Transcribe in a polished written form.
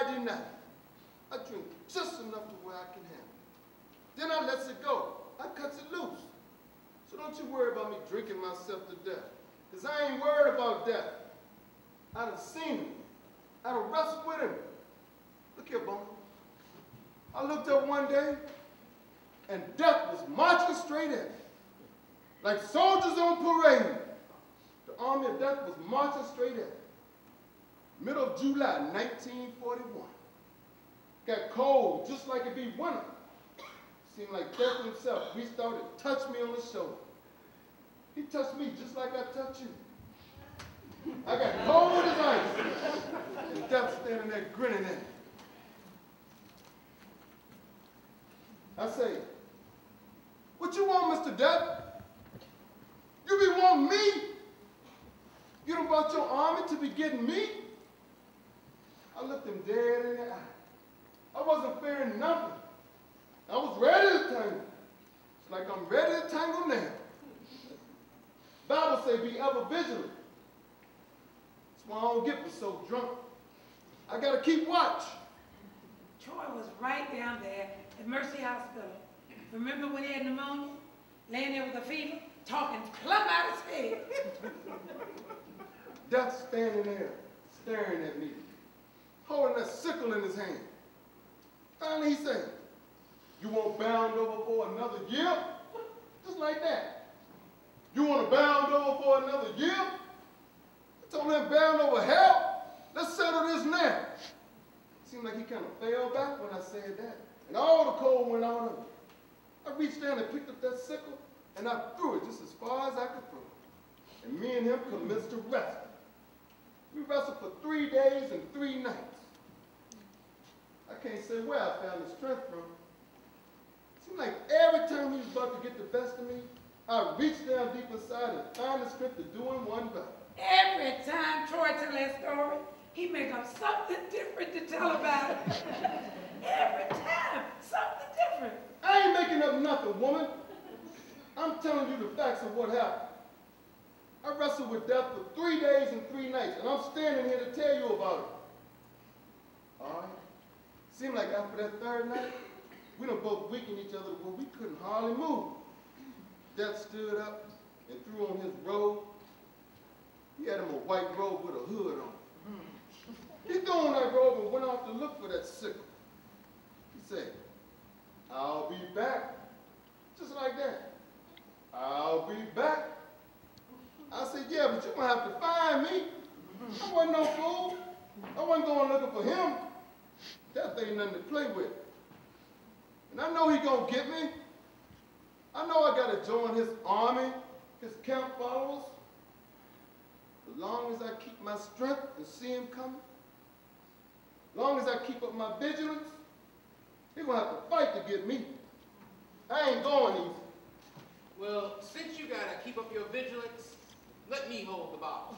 Friday night. I drink just enough to where I can handle it. Then I lets it go. I cuts it loose. So don't you worry about me drinking myself to death, because I ain't worried about death. I done seen him. I done wrestled with him. Look here, Bunker. I looked up one day, and death was marching straight at me. Like soldiers on parade. The army of death was marching straight at me. Middle of July, 1941. Got cold, just like it be winter. Seemed like death himself reached out and touched me on the shoulder. He touched me just like I touched you. I got cold as ice. And death standing there grinning at me. I say, what you want, Mr. Death? You be wanting me? You done brought your army to be getting me? I looked him dead in the eye. I wasn't fearing nothing. I was ready to tangle. It's like I'm ready to tangle now. Bible say be ever vigilant. That's why I don't get so drunk. I gotta keep watch. Troy was right down there at Mercy Hospital. Remember when he had pneumonia? Laying there with a fever, talking plumb out his head. Death standing there, staring at me, holding that sickle in his hand. Finally he said, you want bound over for another year? Just like that. You want to bound over for another year? I told him bound over hell. Let's settle this now. Seemed like he kind of fell back when I said that. And all the cold went out of him. I reached down and picked up that sickle, and I threw it just as far as I could throw it. And me and him commenced to wrestle. We wrestled for 3 days and 3 nights. I can't say where I found the strength from. Seemed like every time he was about to get the best of me, I reached down deep inside and found the strength to do him one better. Every time Troy tells that story, he makes up something different to tell about it. Every time, something different. I ain't making up nothing, woman. I'm telling you the facts of what happened. I wrestled with death for 3 days and 3 nights, and I'm standing here to tell you about it. All right? Seemed like after that 3rd night, we done both weakened each other where we couldn't hardly move. Death stood up and threw on his robe. He had him a white robe with a hood on. He threw on that robe and went off to look for that sickle. He said, I'll be back. Just like that. I'll be back. I said, yeah, but you're going to have to find me. I wasn't no fool. I wasn't going looking for him. Death ain't nothing to play with. And I know he going to get me. I know I got to join his army, his camp followers. As long as I keep my strength and see him coming, as long as I keep up my vigilance, he's going to have to fight to get me. I ain't going easy. Well, since you got to keep up your vigilance, let me hold the ball.